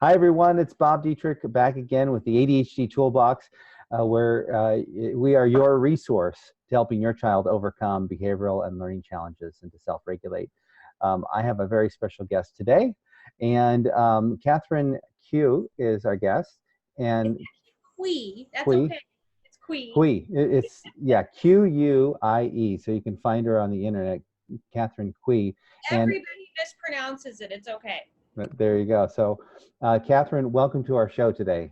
Hi, everyone. It's Bob Dietrich back again with the ADHD Toolbox, where we are your resource to helping your child overcome behavioral and learning challenges and to self-regulate. I have a very special guest today, and Katherine Quie is our guest. And Quie, that's Quie, okay. It's Quie. Quie. It's yeah, Quie. So you can find her on the internet, Katherine Quie. And Everybody mispronounces it. It's okay. there you go. So, Katherine, welcome to our show today.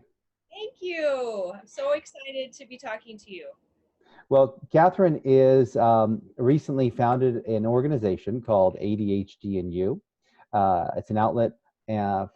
Thank you. I'm so excited to be talking to you. Well, Katherine is recently founded an organization called ADHD and You. It's an outlet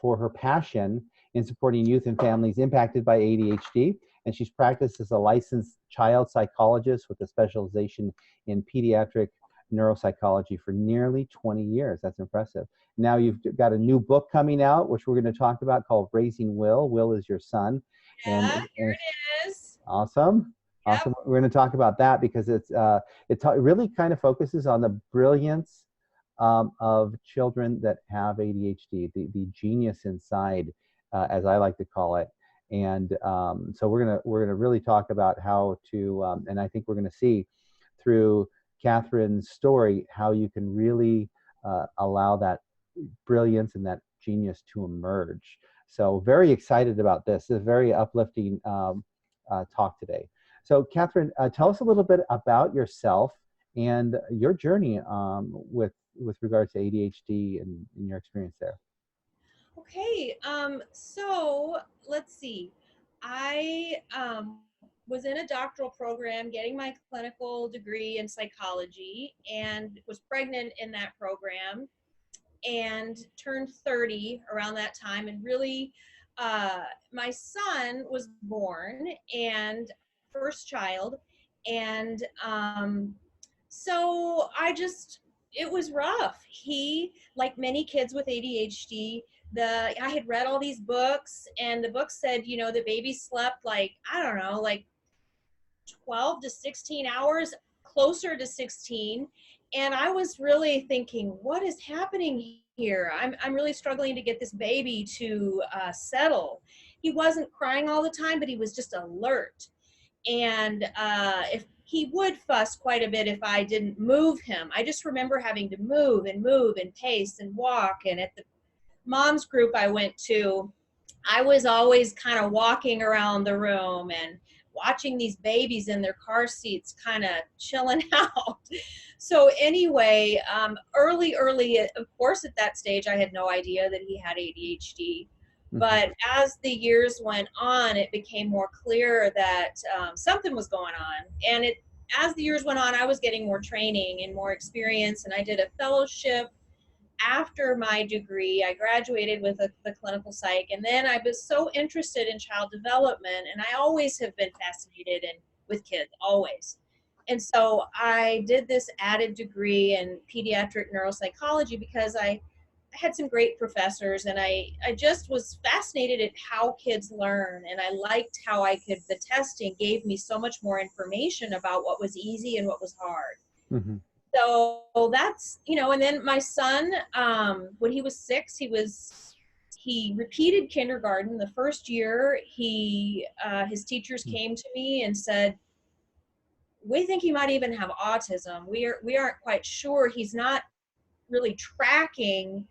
for her passion in supporting youth and families impacted by ADHD. And she's practiced as a licensed child psychologist with a specialization in pediatric neuropsychology for nearly 20 years. That's impressive. Now you've got a new book coming out, which we're going to talk about, called Raising Will. Will is your son. Yeah, And here it is. awesome. Yep. Awesome. We're going to talk about that because it really kind of focuses on the brilliance of children that have ADHD, the genius inside, as I like to call it. And so we're gonna really talk about how to, and I think we're going to see through Katherine's story how you can really allow that brilliance and that genius to emerge. So very excited about this. It's a very uplifting talk today. So Katherine, tell us a little bit about yourself and your journey with regards to ADHD and your experience there. Okay. So let's see. I was in a doctoral program getting my clinical degree in psychology and was pregnant in that program and turned 30 around that time, and really my son was born, and first child, and so it was rough. He, like many kids with ADHD, I had read all these books, and the book said, the baby slept like, I don't know, like 12 to 16 hours, closer to 16. And I was really thinking, what is happening here? I'm really struggling to get this baby to settle. He wasn't crying all the time, but he was just alert. And if he would fuss quite a bit if I didn't move him. I just remember having to move and pace and walk. And at the mom's group I went to, I was always kind of walking around the room and watching these babies in their car seats kind of chilling out. So anyway, early, of course, at that stage, I had no idea that he had ADHD. But as the years went on, it became more clear that something was going on. And as the years went on, I was getting more training and more experience. And I did a fellowship after my degree. I graduated with the clinical psych, and then I was so interested in child development, and I always have been fascinated with kids, always. And so I did this added degree in pediatric neuropsychology because I had some great professors, and I just was fascinated at how kids learn, and I liked how the testing gave me so much more information about what was easy and what was hard. Mm-hmm. So that's, and then my son, when he was 6, he repeated kindergarten. The first year, his teachers came to me and said, we think he might even have autism. We aren't quite sure. He's not really tracking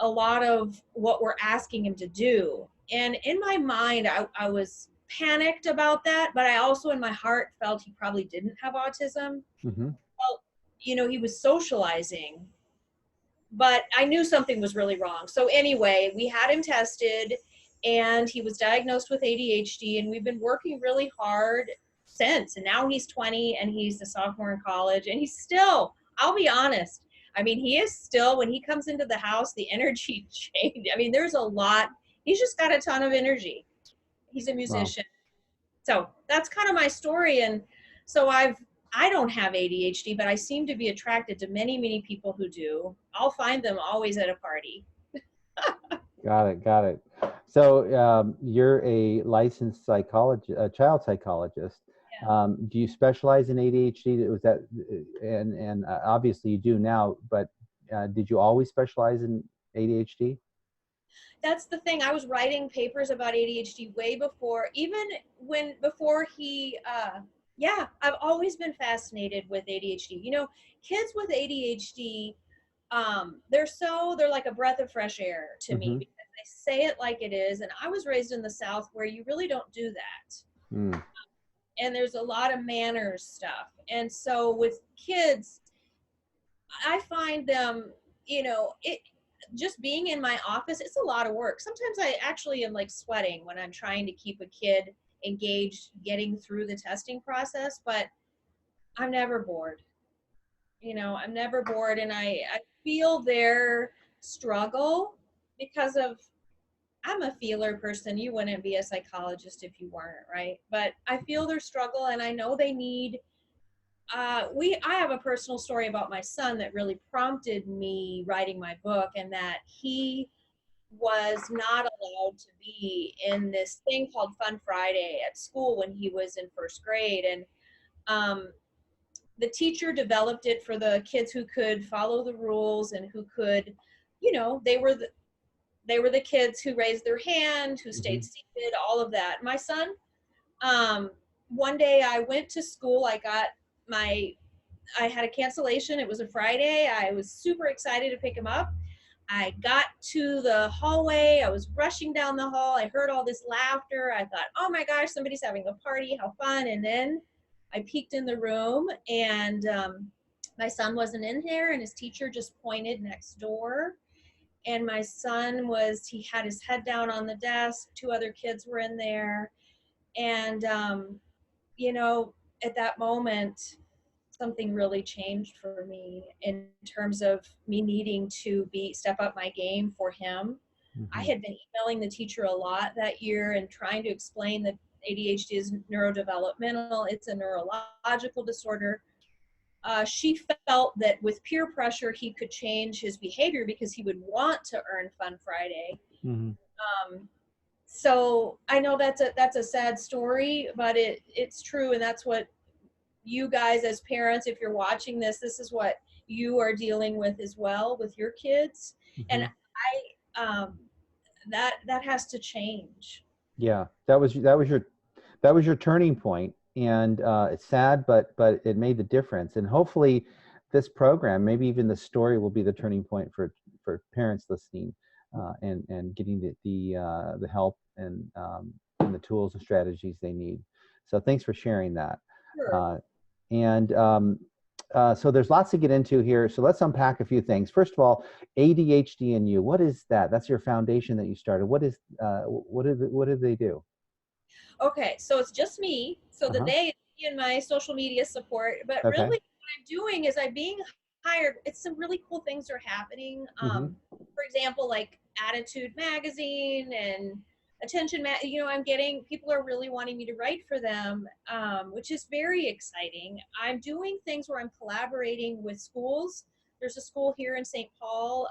a lot of what we're asking him to do. And in my mind, I was panicked about that, but I also in my heart felt he probably didn't have autism. Mm-hmm. Well, he was socializing, but I knew something was really wrong. So anyway, we had him tested, and he was diagnosed with ADHD, and we've been working really hard since. And now he's 20, and he's a sophomore in college, and he's still, I'll be honest, I mean, he is still, when he comes into the house, the energy changed. I mean, there's a lot. He's just got a ton of energy. He's a musician. Wow. So that's kind of my story. And so I don't have ADHD, but I seem to be attracted to many, many people who do. I'll find them always at a party. Got it. So you're a licensed child psychologist. Yeah. Do you specialize in ADHD? Was that, and obviously you do now, but did you always specialize in ADHD? that's the thing. I was writing papers about ADHD way before, even before he, yeah, I've always been fascinated with ADHD. You know, kids with ADHD, they're like a breath of fresh air to me Mm-hmm. because they say it like it is. And I was raised in the South where you really don't do that. Mm. And there's a lot of manners stuff. And so with kids, I find them, you know, it just being in my office, it's a lot of work. Sometimes I actually am like sweating when I'm trying to keep a kid engaged getting through the testing process, but I'm never bored. You know, I'm never bored, and I feel their struggle because of, I'm a feeler person. You wouldn't be a psychologist if you weren't, right? But I feel their struggle, and I know they need I have a personal story about my son that really prompted me writing my book, and that he was not allowed to be in this thing called Fun Friday at school when he was in first grade. And um, the teacher developed it for the kids who could follow the rules and who could, you know, they were the kids who raised their hand, who Mm-hmm. stayed seated, all of that. My son, um, one day I went to school. I had a cancellation. It was a Friday. I was super excited to pick him up. I got to the hallway. I was rushing down the hall. I heard all this laughter. I thought, oh my gosh, somebody's having a party. How fun. And then I peeked in the room, and my son wasn't in there, and his teacher just pointed next door. And my son he had his head down on the desk. Two other kids were in there. And, you know, at that moment, something really changed for me in terms of me needing to step up my game for him. I Mm-hmm. had been emailing the teacher a lot that year and trying to explain that ADHD is neurodevelopmental. It's a neurological disorder. She felt that with peer pressure, he could change his behavior because he would want to earn Fun Friday. Mm-hmm. Um, so I know that's a sad story, but it's true, and that's what you guys as parents, if you're watching this is what you are dealing with as well with your kids. And Mm-hmm. that has to change. Yeah, that was your turning point, and it's sad, but it made the difference. And hopefully, this program, maybe even the story, will be the turning point for parents listening, and getting the help and the tools and strategies they need. So thanks for sharing that. Sure. Uh, and so there's lots to get into here. So let's unpack a few things. First of all, ADHD and you. What is that? That's your foundation that you started. What do they do? Okay, so it's just me. So the Uh-huh. day is me and my social media support, but really Okay. what I'm doing is I'm being hired. It's some really cool things are happening. Mm-hmm. For example, like Attitude Magazine and you know, I'm getting, people are really wanting me to write for them, which is very exciting. I'm doing things where I'm collaborating with schools. There's a school here in St. Paul,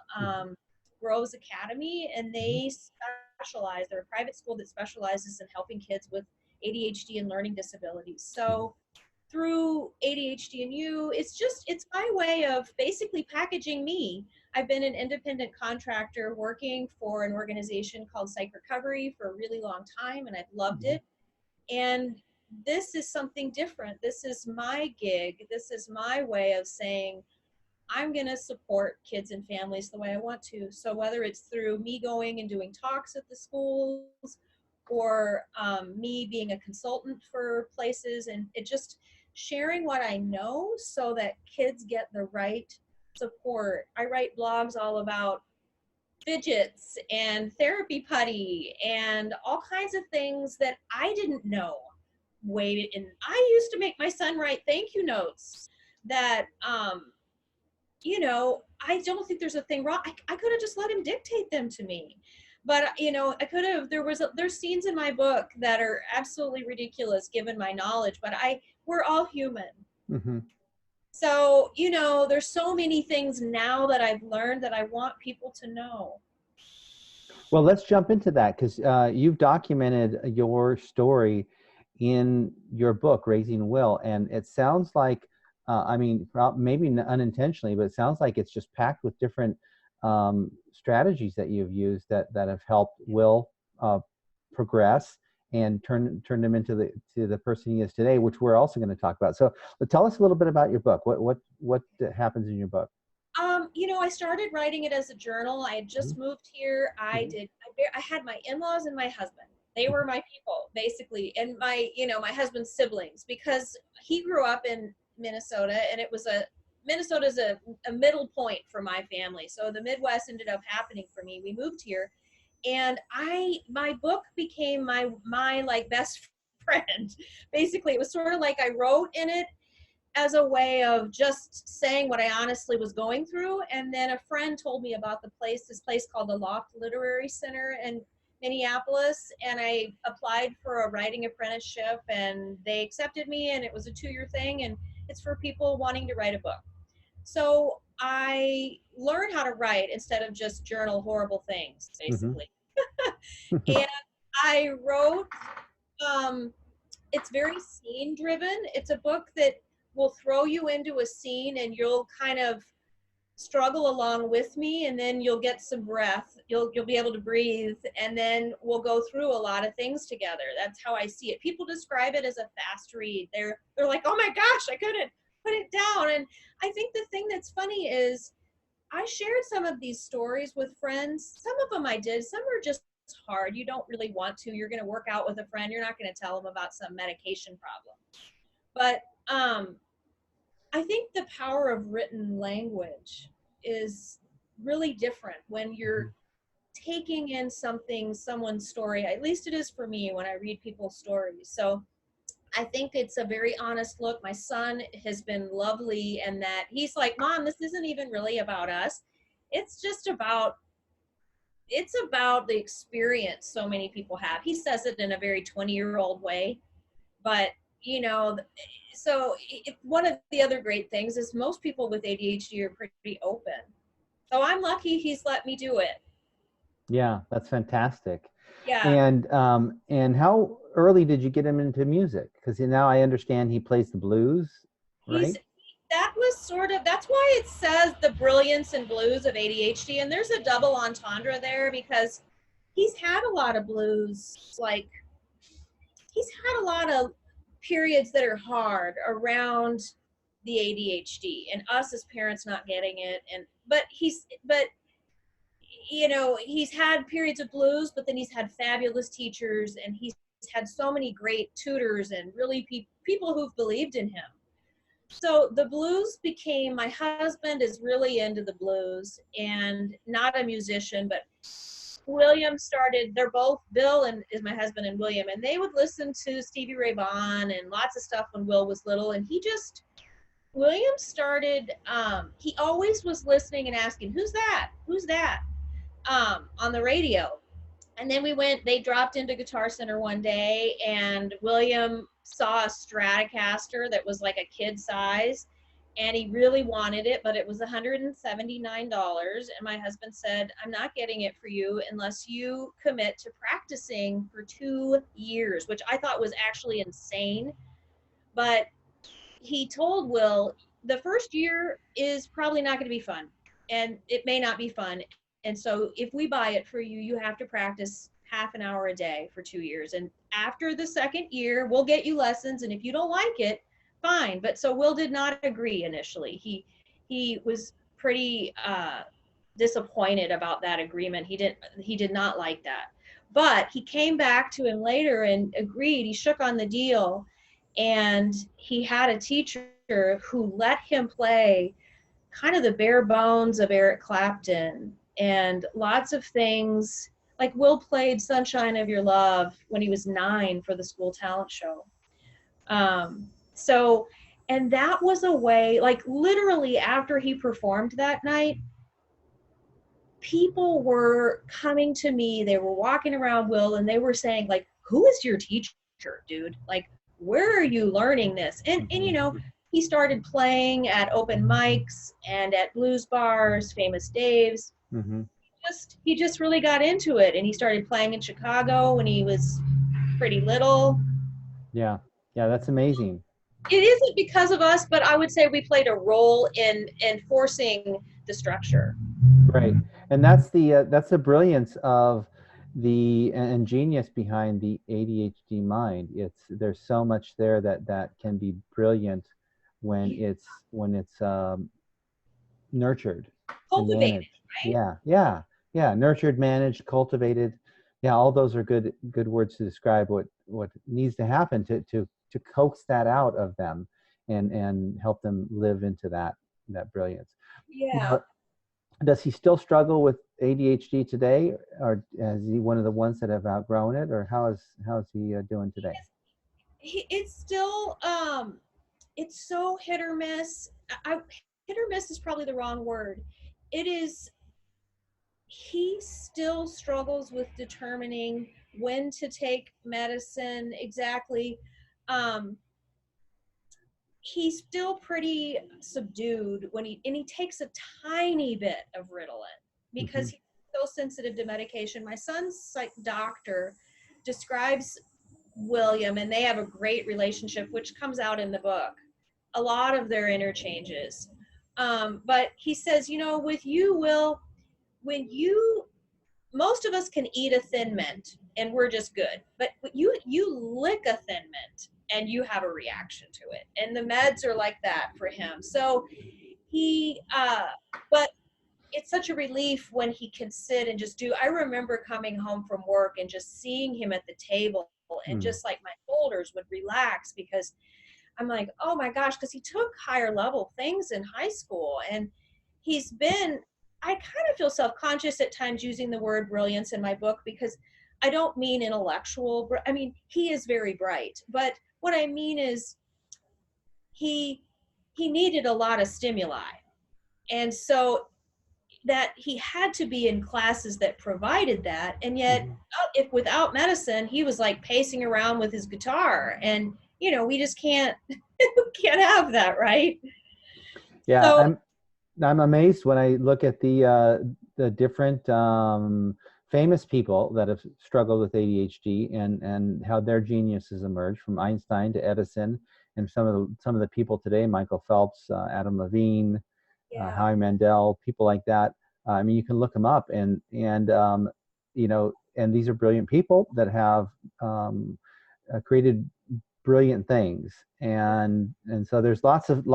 Groves Academy, and Mm-hmm. they're a private school that specializes in helping kids with ADHD and learning disabilities. So through ADHD and you, it's my way of basically packaging me. I've been an independent contractor working for an organization called Psych Recovery for a really long time, and I've loved Mm-hmm. it. And this is something different. This is my gig. This is my way of saying, I'm going to support kids and families the way I want to. So whether it's through me going and doing talks at the schools, or me being a consultant for places, and it just sharing what I know so that kids get the right support. I write blogs all about fidgets and therapy putty and all kinds of things that I didn't know. I used to make my son write thank you notes that you know, I don't think there's a thing wrong. I could have just let him dictate them to me. But, you know, I could have, there's scenes in my book that are absolutely ridiculous given my knowledge, but we're all human. Mm-hmm. So, you know, there's so many things now that I've learned that I want people to know. Well, let's jump into that because you've documented your story in your book, Raising Will, and it sounds like, I mean, maybe unintentionally, but it sounds like it's just packed with different strategies that you've used that have helped Will progress and turn him into the person he is today, which we're also going to talk about. So tell us a little bit about your book. What happens in your book? You know, I started writing it as a journal. I had just moved here. I had my in-laws and my husband. They were my people, basically, and my husband's siblings, because he grew up in Minnesota, and Minnesota's a middle point for my family. So the Midwest ended up happening for me. We moved here, and my book became my like best friend. Basically, it was sort of like I wrote in it as a way of just saying what I honestly was going through. And then a friend told me about this place called the Loft Literary Center in Minneapolis. And I applied for a writing apprenticeship, and they accepted me, and it was a 2-year thing. And it's for people wanting to write a book. So I learned how to write instead of just journal horrible things, basically. And I wrote, it's very scene driven. It's a book that will throw you into a scene, and you'll kind of struggle along with me, and then you'll get some breath. You'll be able to breathe, and then we'll go through a lot of things together. That's how I see it. People describe it as a fast read. They're like, oh my gosh, I couldn't put it down. And I think the thing that's funny is I shared some of these stories with friends. Some of them I did. Some are just hard. You don't really want to. You're going to work out with a friend. You're not going to tell them about some medication problem. But I think the power of written language is really different when you're taking in someone's story. At least it is for me when I read people's stories. So I think it's a very honest look. My son has been lovely, and that he's like, Mom, this isn't even really about us. It's just about the experience so many people have. He says it in a very 20-year-old way, but so one of the other great things is most people with ADHD are pretty open. So I'm lucky he's let me do it. Yeah, that's fantastic. Yeah. And how early did you get him into music? Because now I understand he plays the blues, right? That's why it says the brilliance and blues of ADHD. And there's a double entendre there, because he's had a lot of blues. Like, he's had a lot of periods that are hard around the ADHD, and us as parents not getting it. But he's had periods of blues, but then he's had fabulous teachers, and he's had so many great tutors and really people who've believed in him. So the blues became, my husband is really into the blues, and not a musician, but William started, they're both, Bill and is my husband, and William, and they would listen to Stevie Ray Vaughan and lots of stuff when Will was little. And William started, he always was listening and asking, who's that on the radio. And then they dropped into Guitar Center one day, and William saw a Stratocaster that was like a kid size, and he really wanted it, but it was $179. And my husband said, I'm not getting it for you unless you commit to practicing for 2 years, which I thought was actually insane. But he told Will, the first year is probably not going to be fun, and it may not be fun. And so if we buy it for you, you have to practice half an hour a day for 2 years. And after the second year, we'll get you lessons. And if you don't like it, fine. But so Will did not agree initially. He was pretty disappointed about that agreement. He did not like that. But he came back to him later and agreed. He shook on the deal. And he had a teacher who let him play kind of the bare bones of Eric Clapton and lots of things. Like, Will played Sunshine of Your Love when he was 9 for the school talent show. And that was a way, like, literally after he performed that night, people were coming to me. They were walking around Will, and they were saying, like, who is your teacher, dude? Like, where are you learning this? And he started playing at open mics and at blues bars, Famous Dave's. Mm-hmm. He just really got into it, and he started playing in Chicago when he was pretty little. Yeah, that's amazing. It isn't because of us, but I would say we played a role in enforcing the structure. Right, and that's the brilliance of the and genius behind the ADHD mind. There's so much there that can be brilliant when it's nurtured and Cultivated, managed. right? Yeah, yeah, yeah. Nurtured, managed, cultivated. Yeah, all those are good words to describe what needs to happen to coax that out of them and help them live into that brilliance. Yeah. Now, does he still struggle with ADHD today, or is he one of the ones that have outgrown it, or how is he doing today? It's still it's so hit or miss. Hit or miss is probably the wrong word. It is, he still struggles with determining when to take medicine exactly. Um, he's still pretty subdued when he takes a tiny bit of Ritalin Hmm. because he's so sensitive to medication. My son's doctor describes William, and they have a great relationship, which comes out in the book. A lot of their interchanges. But he says, with you, Will, when you, most of us can eat a Thin Mint and we're just good, but you lick a Thin Mint and you have a reaction to it, and the meds are like that for him. So he, but it's such a relief when he can sit and just do. I remember coming home from work and just seeing him at the table, and Mm. just like my shoulders would relax because I'm like, oh my gosh, because he took higher level things in high school. And he's been, I kind of feel self-conscious at times using the word brilliance in my book because I don't mean intellectual. I mean, he is very bright. But what I mean is he he needed a lot of stimuli. And so that he had to be in classes that provided that. And yet, Mhm. if without medicine, he was like pacing around with his guitar. And, we just can't have that, right? Yeah, So I'm amazed when I look at the different famous people that have struggled with ADHD and how their geniuses emerged, from Einstein to Edison, and some of the people today, Michael Phelps, Adam Levine, yeah, Howie Mandel, people like that. I mean, you can look them up, and these are brilliant people that have created brilliant things, and so there's lots and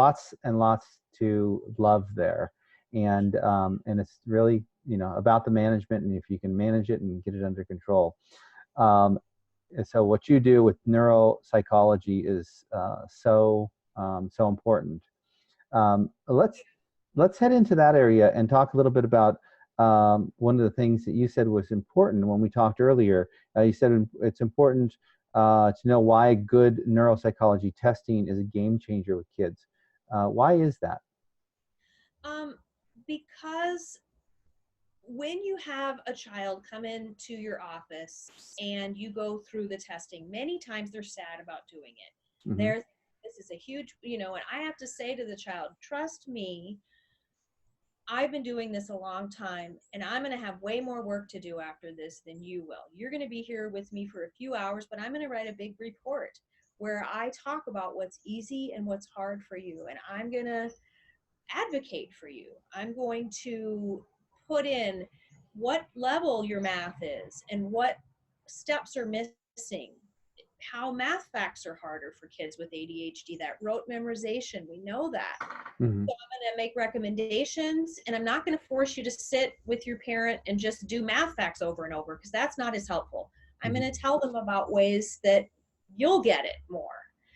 lots to love there, and it's really about the management, and if you can manage it and get it under control. And so what you do with neuropsychology is so important. Let's head into that area and talk a little bit about one of the things that you said was important when we talked earlier. You said it's important to know why good neuropsychology testing is a game changer with kids. Why is that? um, because when you have a child come into your office and you go through the testing, many times they're sad about doing it. Hmm. They're, this is a huge, and I have to say to the child, trust me, I've been doing this a long time, and I'm going to have way more work to do after this than you will. You're going to be here with me for a few hours, but I'm going to write a big report where I talk about what's easy and what's hard for you. And I'm going to advocate for you. I'm going to put in what level your math is and what steps are missing, how math facts are harder for kids with ADHD, that rote memorization. We know that. Hmm. So I'm going to make recommendations, and I'm not going to force you to sit with your parent and just do math facts over and over because that's not as helpful. I'm Hmm. going to tell them about ways that you'll get it more.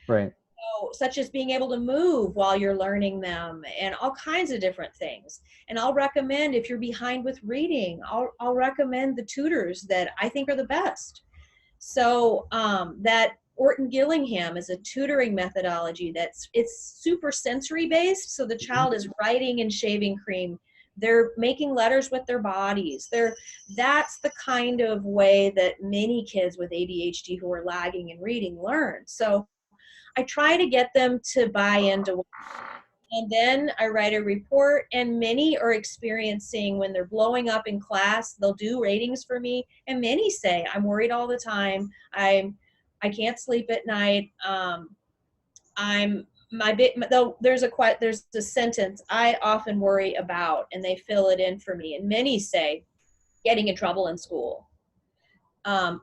Right. So, such as being able to move while you're learning them and all kinds of different things. And I'll recommend, if you're behind with reading, I'll recommend the tutors that I think are the best. So that Orton Gillingham is a tutoring methodology it's super sensory based. So the Hmm. child is writing in shaving cream. They're making letters with their bodies. That's the kind of way that many kids with ADHD who are lagging in reading learn. So I try to get them to buy into, and then I write a report, and many are experiencing when they're blowing up in class, they'll do ratings for me, and many say, I'm worried all the time. I can't sleep at night. I'm there's a sentence I often worry about, and they fill it in for me. And many say getting in trouble in school.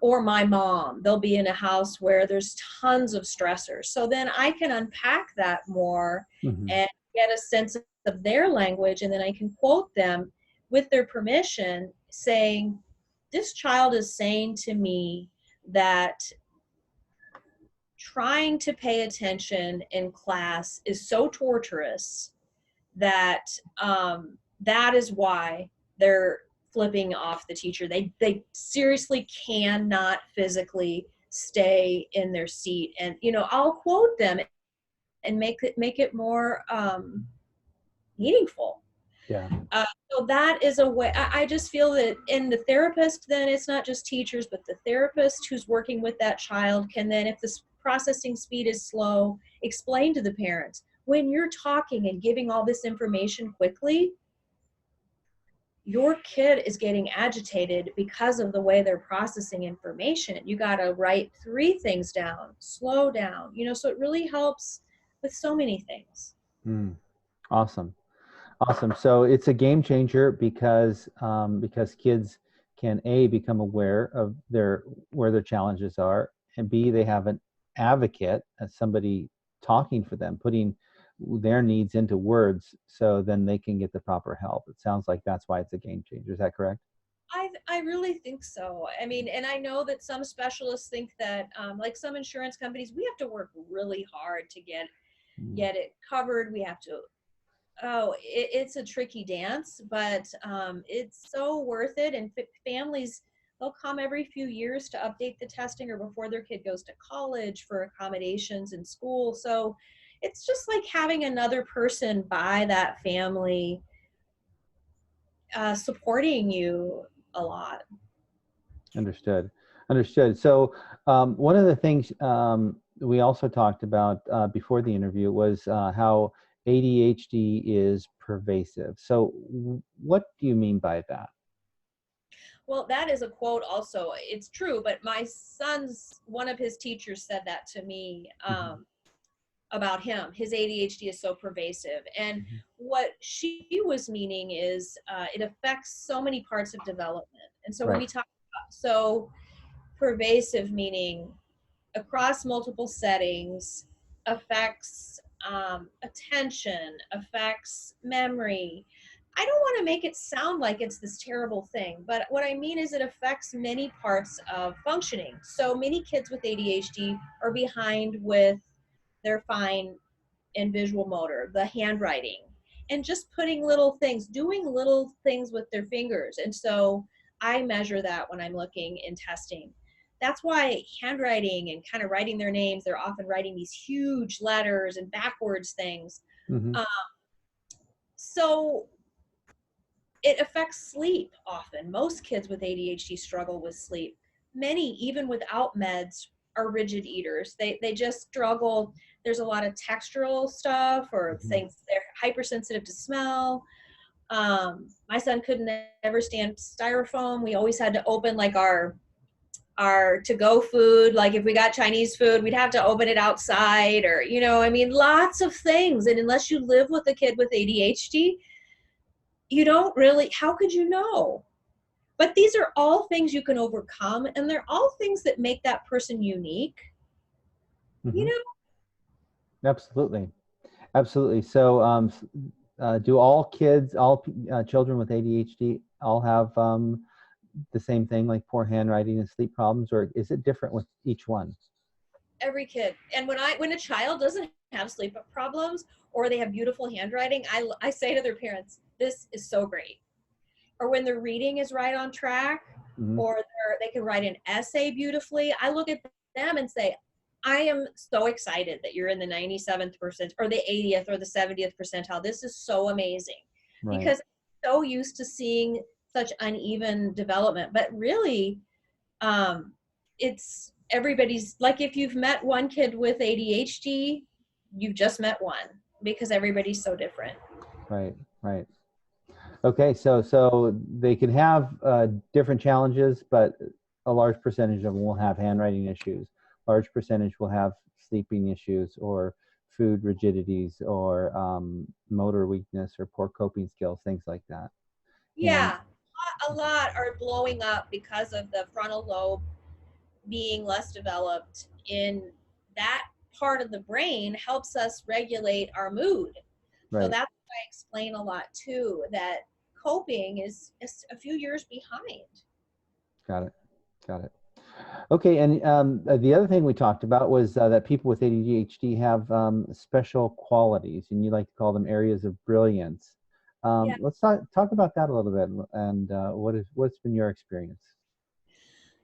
Or my mom, they'll be in a house where there's tons of stressors. So then I can unpack that more Mm-hmm. and get a sense of their language. And then I can quote them with their permission saying, this child is saying to me that trying to pay attention in class is so torturous that that is why they're flipping off the teacher. They seriously cannot physically stay in their seat. And I'll quote them and make it more meaningful. Yeah. So that is a way. I just feel that in the therapist, then it's not just teachers, but the therapist who's working with that child can then, if the processing speed is slow, explain to the parents, when you're talking and giving all this information quickly, your kid is getting agitated because of the way they're processing information. You got to write 3 things down, slow down, so it really helps with so many things. Awesome. Awesome. So it's a game changer because kids can A, become aware of where their challenges are, and B, they have an advocate, somebody talking for them, putting their needs into words, so then they can get the proper help. It sounds like that's why it's a game changer. Is that correct? I really think so. I mean, and I know that some specialists think that, like some insurance companies, we have to work really hard to get it covered. We have to. It's a tricky dance, but it's so worth it. And families, they'll come every few years to update the testing or before their kid goes to college for accommodations in school. So it's just like having another person by that family supporting you a lot. Understood. Understood. So one of the things we also talked about before the interview was how ADHD is pervasive. So what do you mean by that? Well, that is a quote also. It's true, but my son's, one of his teachers said that to me about him. His ADHD is so pervasive. And what she was meaning is it affects so many parts of development. And so when we talk about so pervasive, meaning across multiple settings, affects attention, affects memory. I don't want to make it sound like it's this terrible thing, but what I mean is it affects many parts of functioning. So many kids with ADHD are behind with their fine and visual motor, the handwriting, and just putting little things, doing little things with their fingers. And so I measure that when I'm looking in testing. That's why handwriting and kind of writing their names, they're often writing these huge letters and backwards things. So it affects sleep often. Most kids with ADHD struggle with sleep. Many, even without meds, are rigid eaters. They just struggle. There's a lot of textural stuff or things. They're hypersensitive to smell. My son couldn't ever stand styrofoam. We always had to open like our to-go food. Like if we got Chinese food, we'd have to open it outside, or lots of things. And unless you live with a kid with ADHD, you don't really, how could you know? But these are all things you can overcome, and they're all things that make that person unique. Absolutely. Absolutely. So do all kids, all children with ADHD all have the same thing, like poor handwriting and sleep problems, or is it different with each one? Every kid. And when a child doesn't have sleep problems or they have beautiful handwriting, I say to their parents, this is so great. Or when their reading is right on track, or they can write an essay beautifully, I look at them and say, I am so excited that you're in the 97th percent or the 80th or the 70th percentile. This is so amazing. Because I'm so used to seeing such uneven development. But really, it's everybody's, like if you've met one kid with ADHD, you've just met one, because everybody's so different. Right. Okay, so they can have different challenges, but a large percentage of them will have handwriting issues. Large percentage will have sleeping issues or food rigidities or motor weakness or poor coping skills, things like that. And Yeah, a lot are blowing up because of the frontal lobe being less developed in that part of the brain helps us regulate our mood. So right, that's why I explain a lot too, that coping is a few years behind. got it, got it. Okay, and the other thing we talked about was that people with ADHD have special qualities, and you like to call them areas of brilliance. Yeah. Let's talk about that a little bit, and what's been your experience?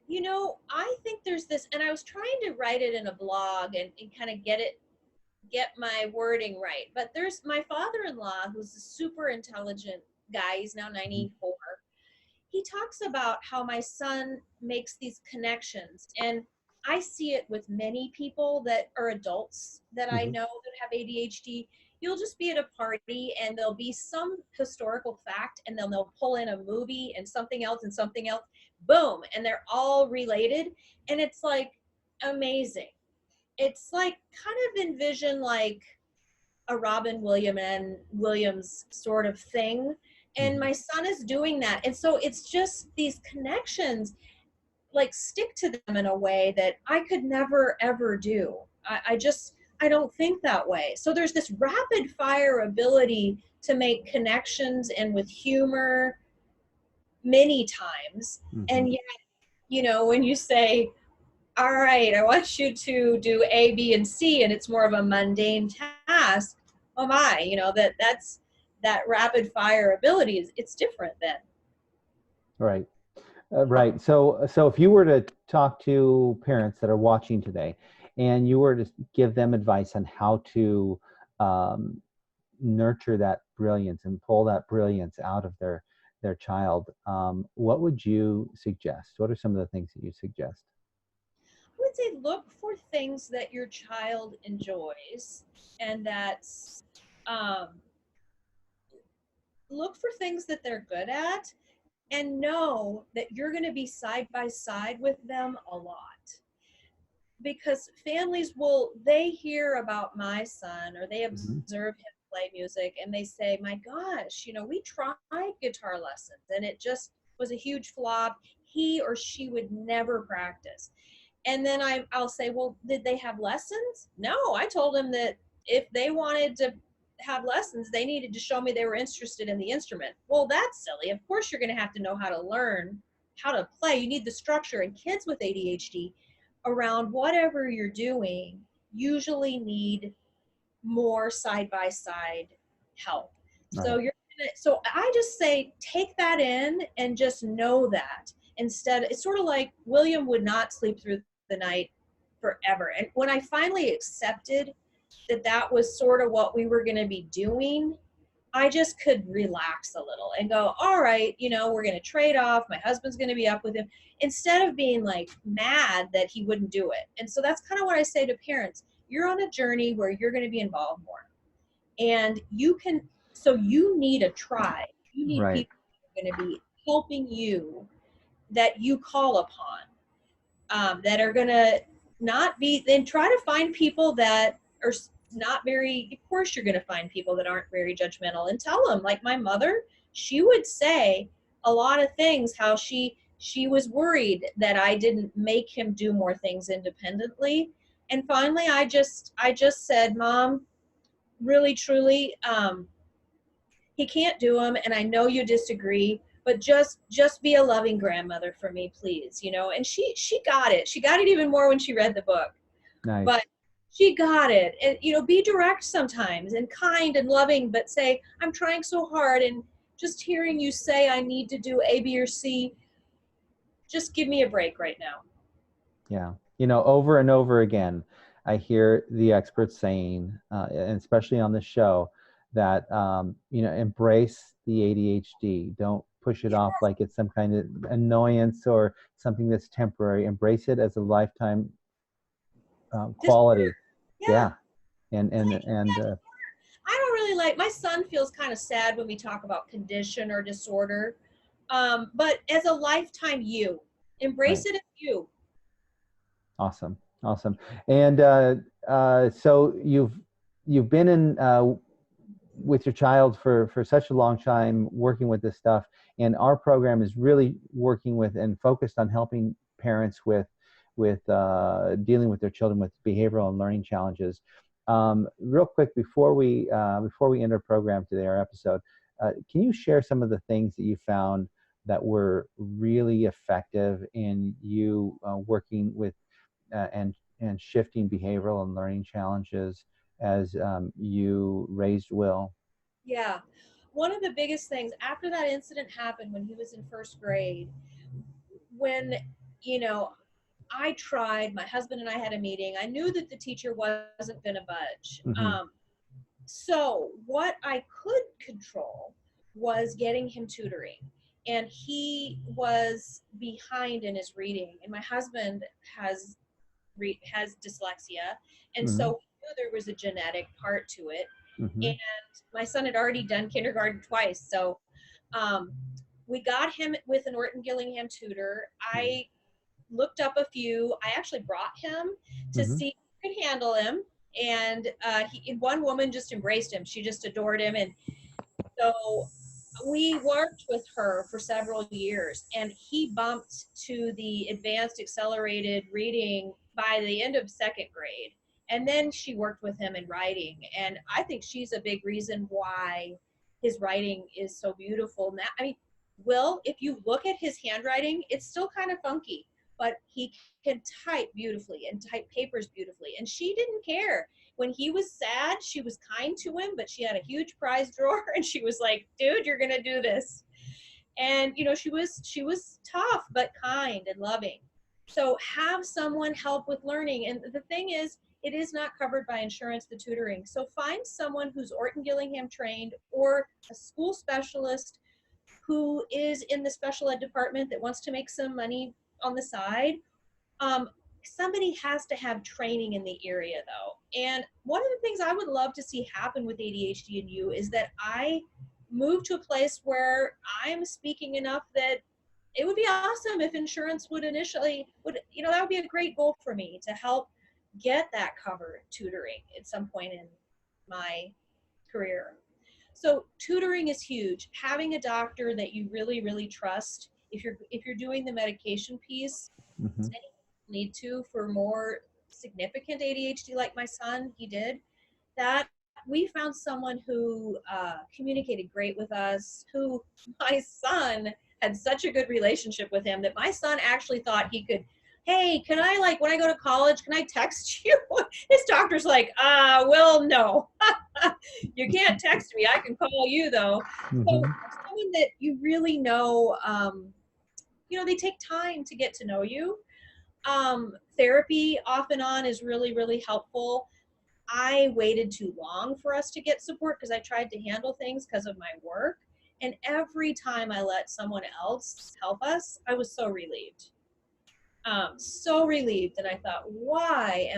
You know, I think there's this, and I was trying to write it in a blog and kind of get my wording right. But there's my father-in-law, who's a super intelligent guy. He's now Mhm. 94. He talks about how my son makes these connections, and I see it with many people that are adults that I Mhm. know that have ADHD. You'll just be at a party and there'll be some historical fact, and then they'll pull in a movie and something else, boom, and they're all related, and it's like amazing. It's like kind of envision like a Robin Williams sort of thing. And Mhm. my son is doing that. And so it's just these connections like stick to them in a way that I could never ever do. I don't think that way. So there's this rapid fire ability to make connections and with humor many times. Mhm. And yet, you know, when you say, all right, I want you to do A, B, and C, and it's more of a mundane task. Oh my, you know, that's that rapid fire ability is it's different then. Right. Right. So if you were to talk to parents that are watching today, and you were to give them advice on how to um, nurture that brilliance and pull that brilliance out of their child, what would you suggest? What are some of the things that you suggest? I would say look for things that your child enjoys, and that's um, look for things that they're good at, and know that you're going to be side by side with them a lot. Because families will they hear about my son or they Hmm. observe him play music and they say, my gosh, you know, we tried guitar lessons and it just was a huge flop. He or she would never practice. And then I'll say, well, did they have lessons? No, I told them that if they wanted to have lessons, they needed to show me they were interested in the instrument. Well, that's silly. Of course you're going to have to know how to learn how to play. You need the structure. And kids with ADHD around whatever you're doing usually need more side by side help. Right. So I just say take that in and just know that. Instead, it's sort of like William would not sleep through the night forever. And when I finally accepted that that was sort of what we were going to be doing, I just could relax a little and go, all right, you know, we're going to trade off. My husband's going to be up with him instead of being like mad that he wouldn't do it. And so that's kind of what I say to parents. You're on a journey where you're going to be involved more. And you can, so you need a tribe. You need Right. people who are going to be helping you that you call upon, that are going to not be, then try to find people that are not very, of course you're going to find people that aren't very judgmental and tell them, like my mother, she would say a lot of things, how she was worried that I didn't make him do more things independently. And finally I just said, Mom, really truly, he can't do them, and I know you disagree, but just be a loving grandmother for me, please, you know. And she got it. She got it even more when she read the book. But Nice. she got it. And you know, be direct sometimes and kind and loving, but say, I'm trying so hard, and just hearing you say I need to do A, B, or C, just give me a break right now. Yeah. You know, over and over again, I hear the experts saying, and especially on this show, that embrace the ADHD. Don't push it off like it's some kind of annoyance or something that's temporary. Embrace it as a lifetime Disorder. quality. Yeah. Yeah. And I don't really like, my son feels kind of sad when we talk about condition or disorder. But as a lifetime you, right. embrace it as you. Awesome. Awesome. And so you've you've been in with your child for such a long time working with this stuff, and our program is really working with and focused on helping parents with dealing with their children with behavioral and learning challenges. Real quick before we end our program today, our episode, can you share some of the things that you found that were really effective in you working with and shifting behavioral and learning challenges as you raised Will? Yeah. One of the biggest things after that incident happened when he was in first grade, when, you know, I tried, my husband and I had a meeting. I knew that the teacher wasn't going to budge. Mm-hmm. So what I could control was getting him tutoring. And he was behind in his reading. And my husband has dyslexia. And Mm-hmm. so we knew there was a genetic part to it. Mm-hmm. And my son had already done kindergarten twice. So um, we got him with an Orton Gillingham tutor. I looked up a few. I actually brought him to Mm-hmm. see who could handle him. And one woman just embraced him. She just adored him. And so we worked with her for several years, and he bumped to the advanced accelerated reading by the end of second grade. And then she worked with him in writing. And I think she's a big reason why his writing is so beautiful. Now, I mean, Will, if you look at his handwriting, it's still kind of funky, but he can type beautifully and type papers beautifully. And she didn't care. When he was sad, she was kind to him, but she had a huge prize drawer and she was like, dude, you're going to do this. And, you know, she was tough, but kind and loving. So have someone help with learning. And the thing is, it is not covered by insurance, the tutoring. So find someone who's Orton Gillingham trained or a school specialist who is in the special ed department that wants to make some money on the side. Somebody has to have training in the area though. And one of the things I would love to see happen with ADHD in you is that I move to a place where I'm speaking enough that it would be awesome if insurance would that would be a great goal for me to help get that covered tutoring at some point in my career. So tutoring is huge. Having a doctor that you really, really trust. If you're doing the medication piece, Mm-hmm. need to for more significant ADHD like my son, he did, that we found someone who communicated great with us, who my son had such a good relationship with him that my son actually thought he could, hey, can I, like, when I go to college, can I text you? His doctor's like, well, no. You can't text me. I can call you, though. So Mm-hmm. someone that you really know, they take time to get to know you. Therapy off and on is really, really helpful. I waited too long for us to get support because I tried to handle things because of my work. And every time I let someone else help us, I was so relieved. So relieved. And I thought, why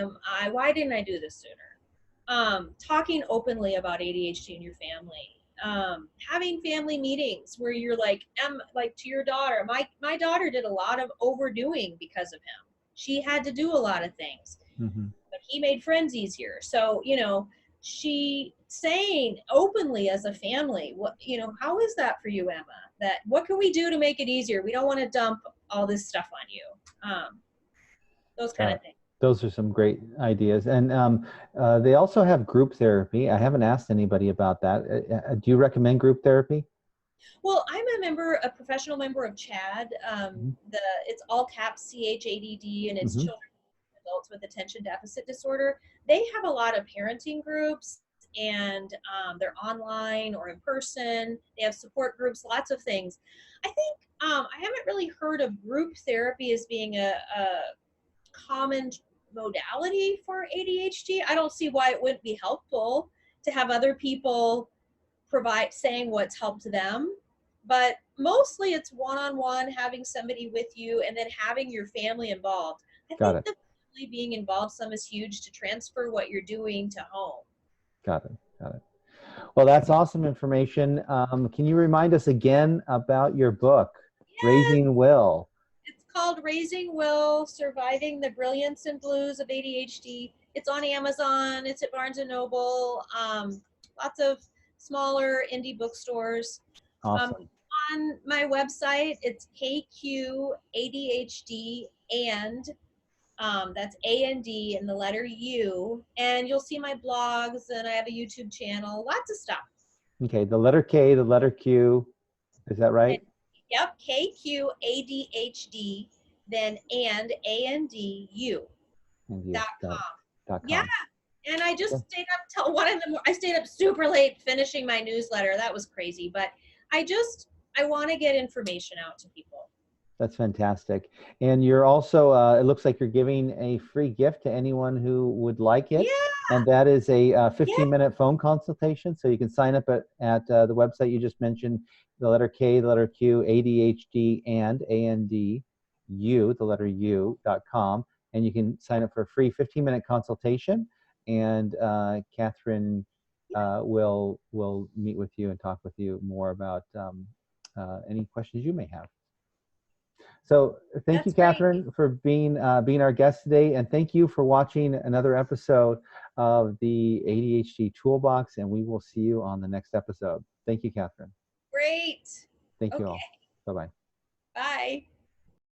didn't I do this sooner? Talking openly about ADHD in your family. Having family meetings where you're like to your daughter. My daughter did a lot of overdoing because of him. She had to do a lot of things, Mm-hmm. but he made friends easier. So, she saying openly as a family, how is that for you, Emma? That what can we do to make it easier? We don't want to dump all this stuff on you. Those kind of things. Those are some great ideas. And they also have group therapy. I haven't asked anybody about that. Do you recommend group therapy? Well, I'm a professional member of CHADD. It's all caps CHADD, and it's Mm-hmm. children and adults with attention deficit disorder. They have a lot of parenting groups, and they're online or in person. They have support groups, lots of things. I think I haven't really heard of group therapy as being a common modality for ADHD. I don't see why it wouldn't be helpful to have other people saying what's helped them, but mostly it's one-on-one, having somebody with you, and then having your family involved. I Got think it. the family being involved some is huge to transfer what you're doing to home. Got it. Got it. Well, that's awesome information. Can you remind us again about your book, Yeah, Raising Will? it's called Raising Will, Surviving the Brilliance and Blues of ADHD. It's on Amazon. It's at Barnes & Noble. Lots of smaller indie bookstores. Awesome. On my website, it's KQ ADHD and that's A&D and the letter U. And you'll see my blogs, and I have a YouTube channel, lots of stuff. Okay, the letter K, the letter Q. Is that right? Yep, KQ ADHD, then and ANDU. And you, Dot got it. com. Yeah, .com. and I just Yeah. stayed up till 1 in the morning. I stayed up super late finishing my newsletter. That was crazy, but I want to get information out to people. That's fantastic. And you're also, it looks like you're giving a free gift to anyone who would like it. Yeah, And that is a 15-minute phone consultation. So you can sign up at the website you just mentioned, the letter K, the letter Q, ADHD, and ANDU, the letter U.com. And you can sign up for a free 15-minute consultation. And Katherine will meet with you and talk with you more about any questions you may have. So thank you, Katherine, for being our guest today, and thank you for watching another episode of the ADHD Toolbox, and we will see you on the next episode. Thank you, Katherine. Great. Thank you all. Bye-bye. Bye.